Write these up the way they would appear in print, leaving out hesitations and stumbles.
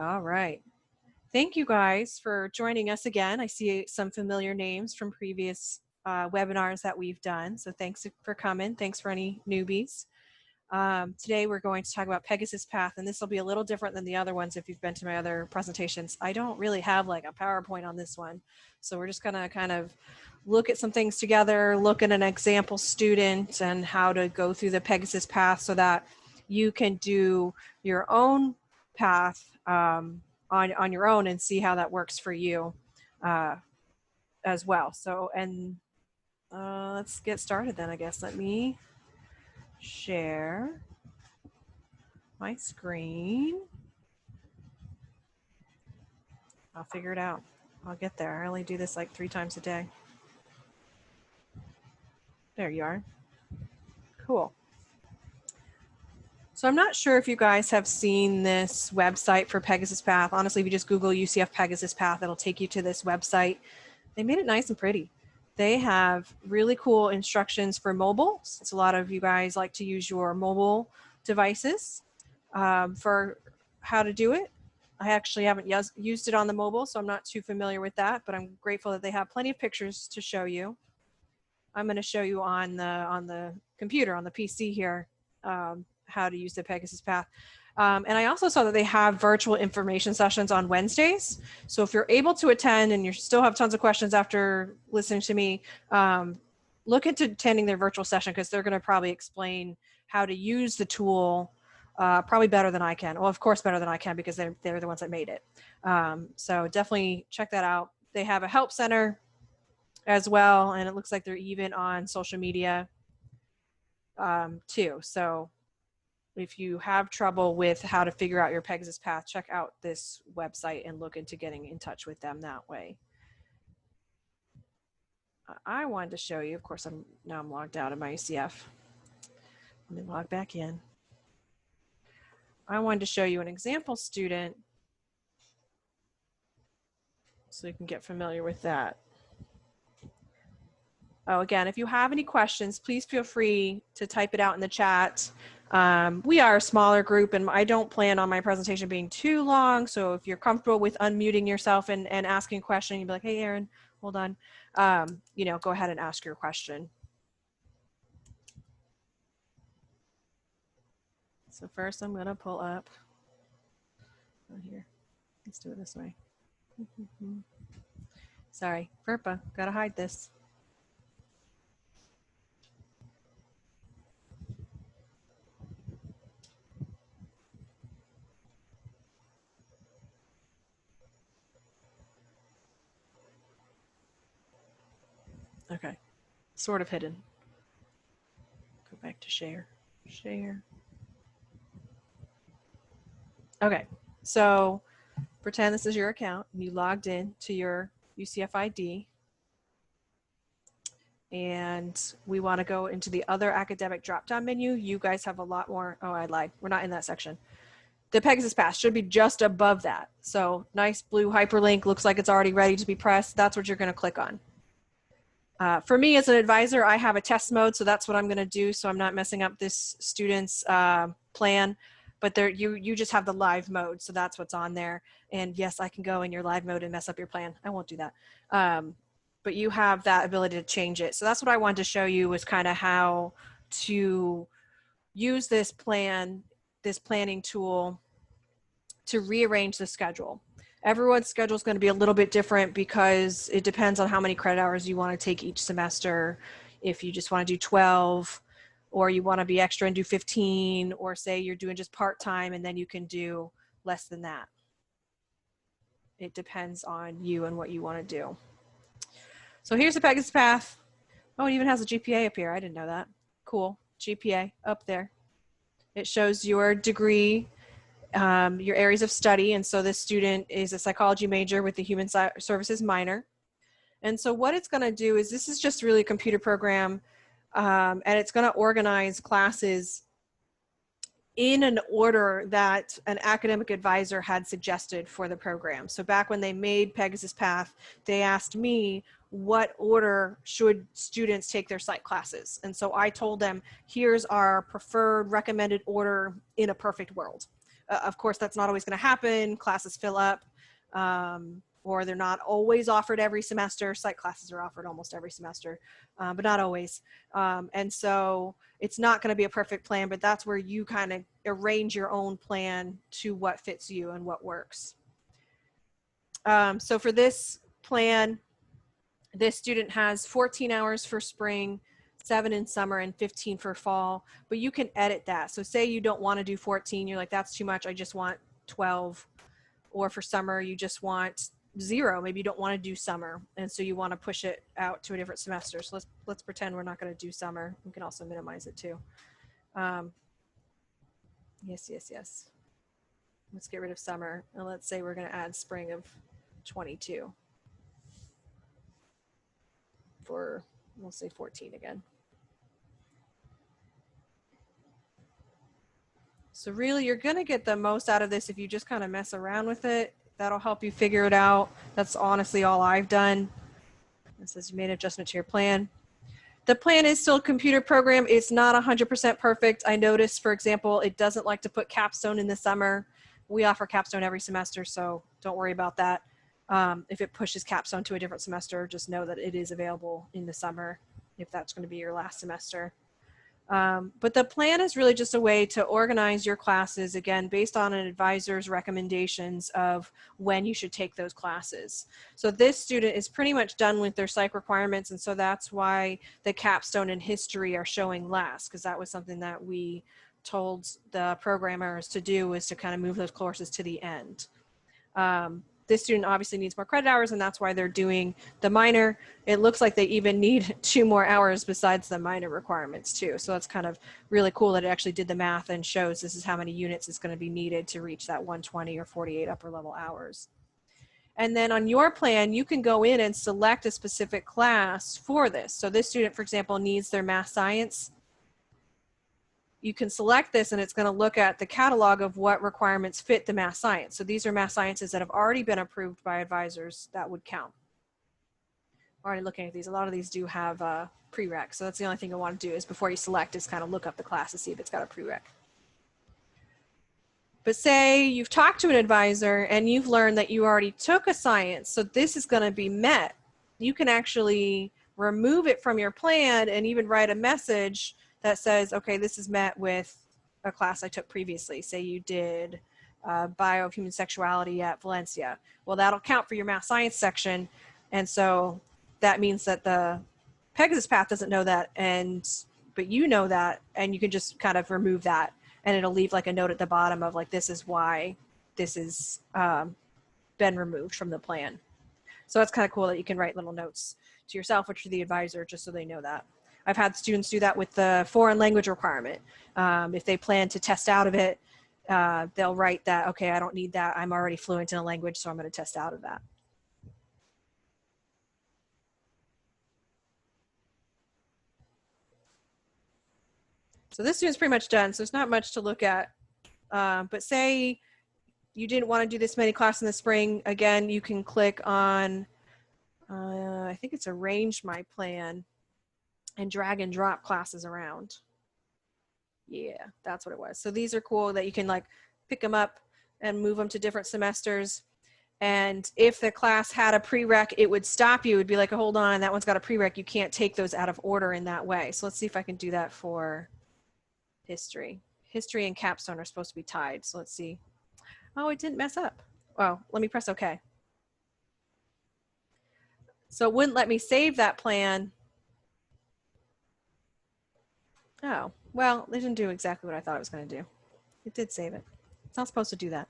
All right. Thank you guys for joining us again. I see some familiar names from previous webinars that we've done. So thanks for coming. Thanks for any newbies. Today we're going to talk about Pegasus Path, and this will be a little different than the other ones if you've been to my other presentations. I don't really have like a PowerPoint on this one. So we're just gonna kind of look at some things together, look at an example student and how to go through the Pegasus Path so that you can do your own path on your own and see how that works for you as well. So, and let's get started then, I guess. Let me share my screen. I'll figure it out. I'll get there. I only do this like 3 times a day. There you are. Cool. So I'm not sure if you guys have seen this website for Pegasus Path. Honestly, if you just Google UCF Pegasus Path, it'll take you to this website. They made it nice and pretty. They have really cool instructions for mobile, since a lot of you guys like to use your mobile devices for how to do it. I actually haven't used it on the mobile, so I'm not too familiar with that, but I'm grateful that they have plenty of pictures to show you. I'm going to show you on the computer, on the PC here, how to use the Pegasus Path. And I also saw that they have virtual information sessions on Wednesdays. So if you're able to attend and you still have tons of questions after listening to me, look into attending their virtual session because they're going to probably explain how to use the tool probably better than I can. Well, of course, better than I can because they're the ones that made it. So definitely check that out. They have a help center as well, and it looks like they're even on social media too. So if you have trouble with how to figure out your Pegasus Path, check out this website and look into getting in touch with them that way. I wanted to show you, of course, now I'm logged out of my UCF. Let me log back in. I wanted to show you an example student so you can get familiar with that. Oh, again, if you have any questions, please feel free to type it out in the chat. We are a smaller group and I don't plan on my presentation being too long. So if you're comfortable with unmuting yourself and asking a question, you'd be like, hey, Aaron, hold on. You know, go ahead and ask your question. So first I'm gonna pull up here. Let's do it this way. Sorry, FERPA, gotta hide this. Okay, sort of hidden. Go back to share. Okay, so pretend this is your account. You logged in to your UCF ID. And we want to go into the other academic drop-down menu. You guys have a lot more. Oh, I lied. We're not in that section. The Pegasus Path should be just above that. So nice blue hyperlink, looks like it's already ready to be pressed. That's what you're going to click on. For me as an advisor, I have a test mode, so that's what I'm going to do. So I'm not messing up this student's plan. But there, you just have the live mode, so that's what's on there. And yes, I can go in your live mode and mess up your plan. I won't do that. But you have that ability to change it. So that's what I wanted to show you was kind of how to use this planning tool to rearrange the schedule. Everyone's schedule is going to be a little bit different because it depends on how many credit hours you want to take each semester. If you just want to do 12, or you want to be extra and do 15, or say you're doing just part-time and then you can do less than that. It depends on you and what you want to do. So here's the Pegasus Path. Oh, it even has a GPA up here. I didn't know that. Cool. GPA up there. It shows your degree, your areas of study. And so this student is a psychology major with a human services minor. And so what it's going to do is this is just really a computer program, and it's going to organize classes in an order that an academic advisor had suggested for the program. So back when they made Pegasus Path, they asked me, what order should students take their psych classes? And so I told them, here's our preferred recommended order in a perfect world. Of course, that's not always going to happen. Classes fill up, or they're not always offered every semester. Psych classes are offered almost every semester, but not always. And so it's not going to be a perfect plan, but that's where you kind of arrange your own plan to what fits you and what works. So for this plan, this student has 14 hours for spring, 7 in summer, and 15 for fall, but you can edit that. So say you don't want to do 14, you're like, that's too much, I just want 12. Or for summer, you just want 0. Maybe you don't want to do summer, and so you want to push it out to a different semester. So let's pretend we're not going to do summer. We can also minimize it too. Yes. Let's get rid of summer, and let's say we're going to add spring of 22 for, we'll say 14 again. So really, you're going to get the most out of this if you just kind of mess around with it. That'll help you figure it out. That's honestly all I've done. It says you made an adjustment to your plan. The plan is still a computer program. It's not 100% perfect. I noticed, for example, it doesn't like to put capstone in the summer. We offer capstone every semester, so don't worry about that. If it pushes capstone to a different semester, just know that it is available in the summer if that's going to be your last semester. But the plan is really just a way to organize your classes, again, based on an advisor's recommendations of when you should take those classes. So this student is pretty much done with their psych requirements, and so that's why the capstone and history are showing last, because that was something that we told the programmers to do, was to kind of move those courses to the end. This student obviously needs more credit hours, and that's why they're doing the minor. It looks like they even need 2 more hours besides the minor requirements too. So that's kind of really cool that it actually did the math and shows this is how many units is going to be needed to reach that 120 or 48 upper level hours. And then on your plan, you can go in and select a specific class for this. So this student, for example, needs their math science. You can select this, and it's going to look at the catalog of what requirements fit the math science. So these are math sciences that have already been approved by advisors that would count. Already looking at these, a lot of these do have prereq. So that's the only thing I want to do is before you select is kind of look up the class to see if it's got a prereq. But say you've talked to an advisor and you've learned that you already took a science, so this is going to be met. You can actually remove it from your plan and even write a message that says, okay, this is met with a class I took previously. Say you did bio of human sexuality at Valencia. Well, that'll count for your math science section. And so that means that the Pegasus Path doesn't know that, but you know that, and you can just kind of remove that, and it'll leave like a note at the bottom of like, this is why this has been removed from the plan. So that's kind of cool that you can write little notes to yourself or to the advisor just so they know that. I've had students do that with the foreign language requirement. If they plan to test out of it, they'll write that, okay, I don't need that. I'm already fluent in a language, so I'm going to test out of that. So this student's pretty much done. So there's not much to look at. But say you didn't want to do this many classes in the spring. Again, you can click on, I think it's arrange my plan, and drag and drop classes around. Yeah, that's what it was. So these are cool that you can like pick them up and move them to different semesters. And if the class had a prereq, it would stop you. It would be like, hold on, that one's got a prereq. You can't take those out of order in that way. So let's see if I can do that for history. History and capstone are supposed to be tied. So let's see. Oh, it didn't mess up. Oh, let me press OK. So it wouldn't let me save that plan. Oh, well, it didn't do exactly what I thought it was going to do. It did save it. It's not supposed to do that.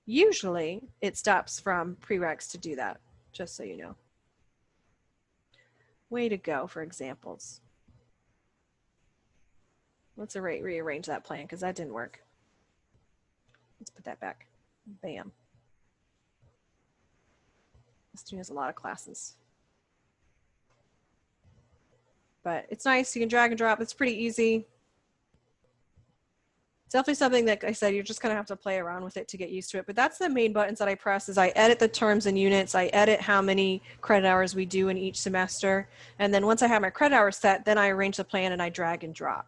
Usually, it stops from prereqs to do that, just so you know. Way to go for examples. Let's rearrange that plan because that didn't work. Let's put that back. Bam. This student has a lot of classes. But it's nice. You can drag and drop. It's pretty easy. It's definitely something that, like I said, you're just going to have to play around with it to get used to it. But that's the main buttons that I press is I edit the terms and units. I edit how many credit hours we do in each semester. And then once I have my credit hours set, then I arrange the plan and I drag and drop.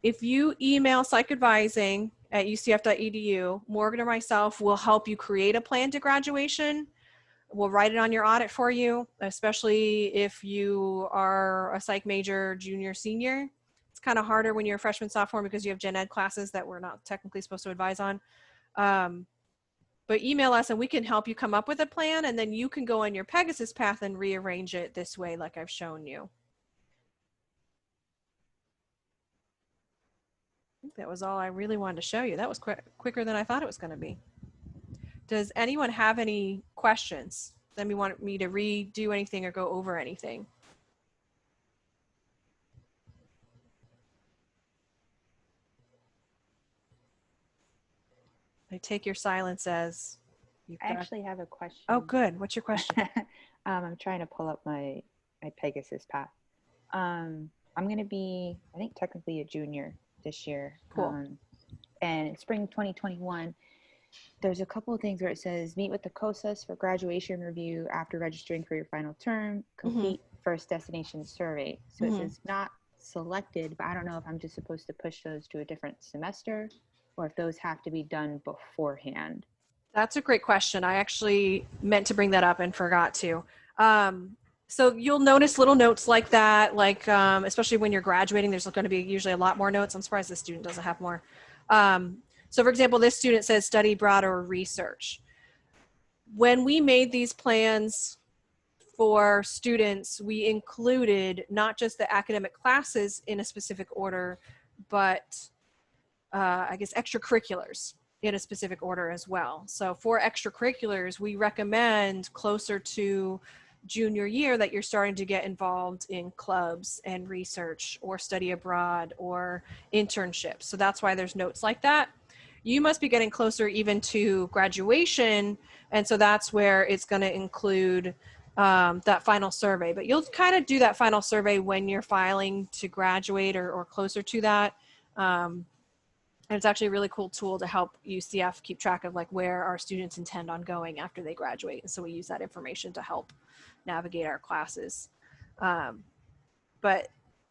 If you email psychadvising at ucf.edu, Morgan or myself will help you create a plan to graduation. We'll write it on your audit for you, especially if you are a psych major, junior, senior. It's kind of harder when you're a freshman, sophomore because you have gen ed classes that we're not technically supposed to advise on. But email us and we can help you come up with a plan, and then you can go on your Pegasus path and rearrange it this way like I've shown you. I think that was all I really wanted to show you. That was quicker than I thought it was going to be. Does anyone have any questions? Does anyone want me to redo anything or go over anything? I take your silence as you've got... I actually have a question. Oh, good. What's your question? I'm trying to pull up my Pegasus Path. I'm going to be, I think, technically a junior this year. Cool. And in spring 2021, there's a couple of things where it says meet with the COSAS for graduation review after registering for your final term, complete first destination survey. So it says not selected, but I don't know if I'm just supposed to push those to a different semester or if those have to be done beforehand. That's a great question. I actually meant to bring that up and forgot to. So you'll notice little notes like that, like especially when you're graduating, there's going to be usually a lot more notes. I'm surprised this student doesn't have more. So for example, this student says study abroad or research. When we made these plans for students, we included not just the academic classes in a specific order, but I guess extracurriculars in a specific order as well. So for extracurriculars, we recommend closer to junior year that you're starting to get involved in clubs and research or study abroad or internships. So that's why there's notes like that. You must be getting closer even to graduation. And so that's where it's going to include that final survey. But you'll kind of do that final survey when you're filing to graduate or closer to that. And it's actually a really cool tool to help UCF keep track of like where our students intend on going after they graduate. And so we use that information to help navigate our classes. But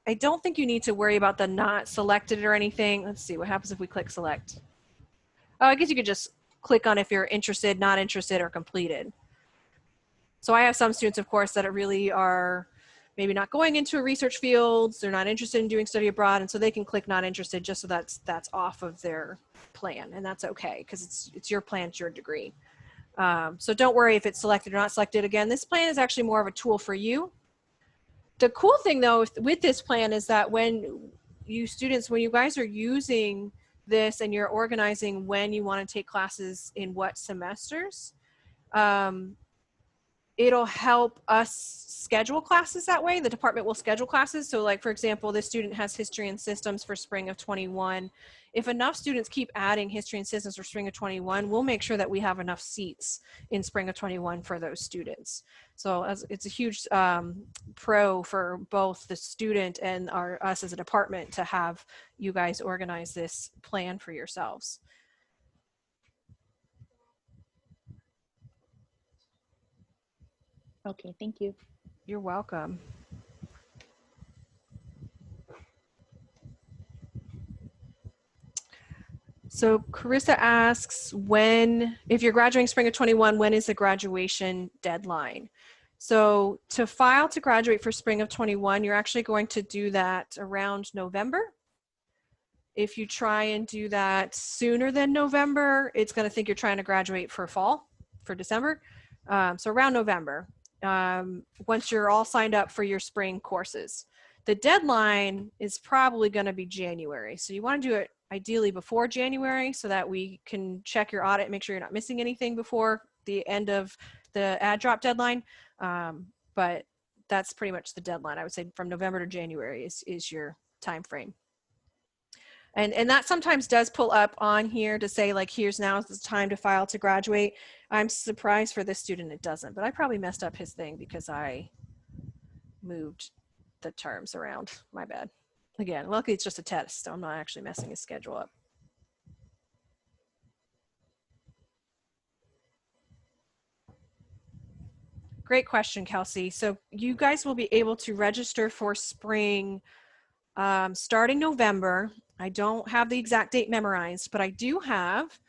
I don't think you need to worry about the not selected or anything. Let's see what happens if we click select. Oh, I guess you could just click on if you're interested, not interested, or completed. So I have some students, of course, that really are maybe not going into a research field. They're not interested in doing study abroad. And so they can click not interested just so that's off of their plan. And that's okay because it's your plan, it's your degree. So don't worry if it's selected or not selected. Again, this plan is actually more of a tool for you. The cool thing though with this plan is that when you students, when you guys are using this and you're organizing when you want to take classes in what semesters, it'll help us schedule classes that way. The department will schedule classes. So like, for example, this student has history and systems for spring of 21. If enough students keep adding history and systems for spring of 21, we'll make sure that we have enough seats in spring of 21 for those students. So it's a huge pro for both the student and us as a department to have you guys organize this plan for yourselves. Okay, thank you. You're welcome. So Carissa asks, if you're graduating spring of 21, when is the graduation deadline? So to file to graduate for spring of 21, you're actually going to do that around November. If you try and do that sooner than November, it's going to think you're trying to graduate for fall, for December. So around November. Once you're all signed up for your spring courses. The deadline is probably going to be January. So you want to do it ideally before January so that we can check your audit, make sure you're not missing anything before the end of the ad drop deadline. But that's pretty much the deadline. I would say from November to January is your time frame. And that sometimes does pull up on here to say like, here's now the time to file to graduate. I'm surprised for this student it doesn't, but I probably messed up his thing because I moved the terms around. My bad. Again, luckily it's just a test, so I'm not actually messing his schedule up. Great question, Kelsey. So you guys will be able to register for spring starting November, I don't have the exact date memorized, but I do have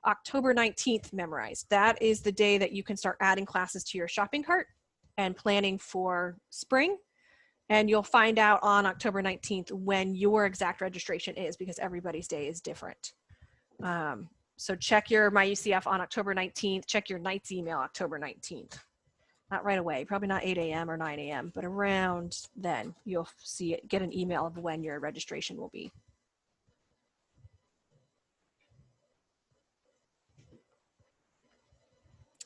October 19th memorized. That is the day that you can start adding classes to your shopping cart and planning for spring. And you'll find out on October 19th when your exact registration is, because everybody's day is different. So check your MyUCF on October 19th. Check your Knight's email October 19th. Not right away, probably not 8 a.m. or 9 a.m., but around then you'll see it, get an email of when your registration will be.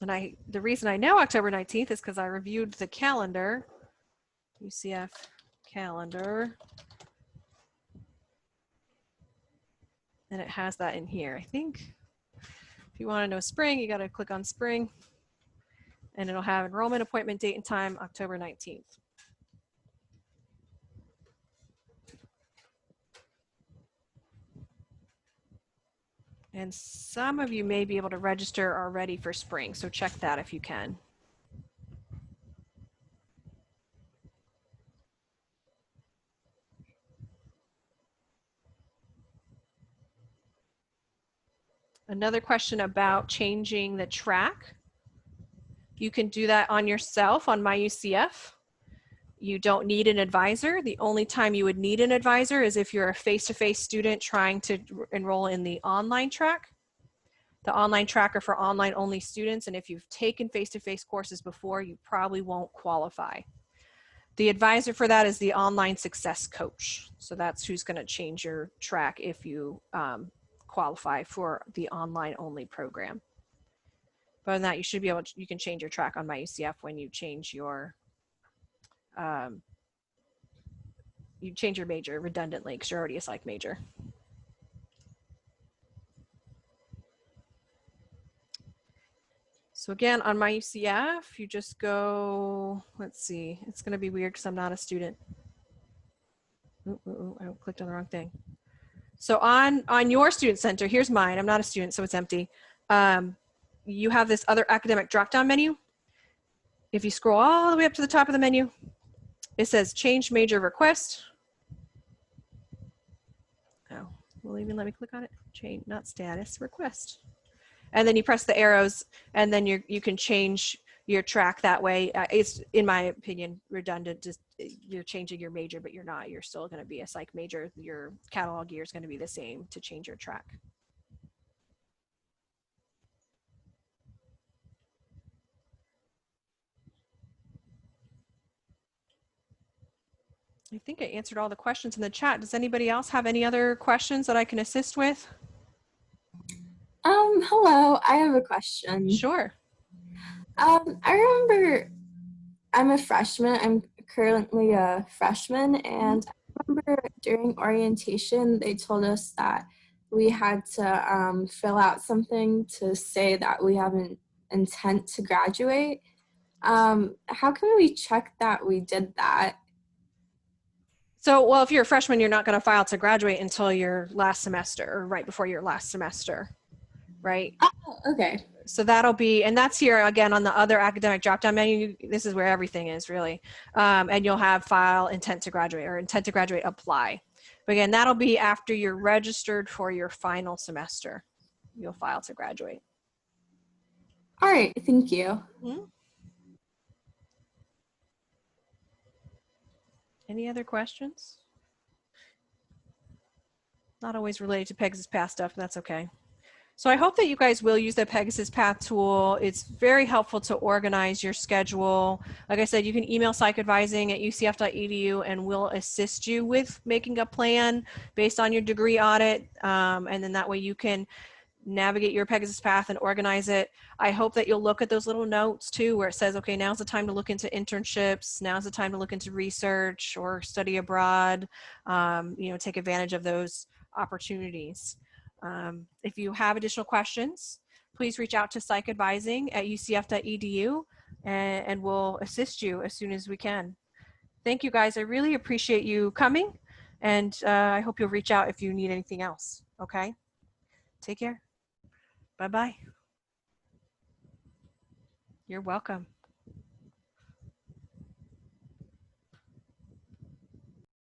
And the reason I know October 19th is because I reviewed the calendar, UCF calendar, and it has that in here. I think if you want to know spring, you got to click on spring, and it'll have enrollment appointment date and time, October 19th. And some of you may be able to register already for spring, so check that if you can. Another question about changing the track. You can do that on yourself on MyUCF. You don't need an advisor. The only time you would need an advisor is if you're a face-to-face student trying to enroll in the online track. The online track are for online-only students, and if you've taken face-to-face courses before, you probably won't qualify. The advisor for that is the online success coach. So that's who's going to change your track if you qualify for the online-only program. But other than that, you should be able to, you can change your track on MyUCF when you change your major redundantly because you're already a psych major. So again, on MyUCF, you just go, let's see, it's going to be weird because I'm not a student. I clicked on the wrong thing. So on your student center, here's mine. I'm not a student, so it's empty. You have this other academic drop-down menu. If you scroll all the way up to the top of the menu, it says change major request. Oh, will even let me click on it? Change, not status, request. And then you press the arrows, and then you can change your track that way. It's, in my opinion, redundant. Just you're changing your major, but you're not. You're still going to be a psych major. Your catalog year is going to be the same to change your track. I think I answered all the questions in the chat. Does anybody else have any other questions that I can assist with? Hello, I have a question. Sure. I remember I'm a freshman. I'm currently a freshman, and I remember during orientation, they told us that we had to fill out something to say that we have an intent to graduate. How can we check that we did that? So, well, if you're a freshman, you're not going to file to graduate until your last semester or right before your last semester, right? Oh, okay. So that'll be, and that's here again on the other academic drop-down menu. This is where everything is really. And you'll have file intent to graduate or intent to graduate apply. But again, that'll be after you're registered for your final semester. You'll file to graduate. All right, thank you. Mm-hmm. Any other questions? Not always related to Pegasus Path stuff, but that's okay. So I hope that you guys will use the Pegasus Path tool. It's very helpful to organize your schedule. Like I said, you can email psychadvising@ucf.edu and we'll assist you with making a plan based on your degree audit. And then that way you can navigate your Pegasus Path and organize it. I hope that you'll look at those little notes too, where it says, okay, now's the time to look into internships. Now's the time to look into research or study abroad. Take advantage of those opportunities. If you have additional questions, please reach out to psychadvising@ucf.edu and we'll assist you as soon as we can. Thank you guys. I really appreciate you coming, and I hope you'll reach out if you need anything else. Okay? Take care. Bye-bye. You're welcome.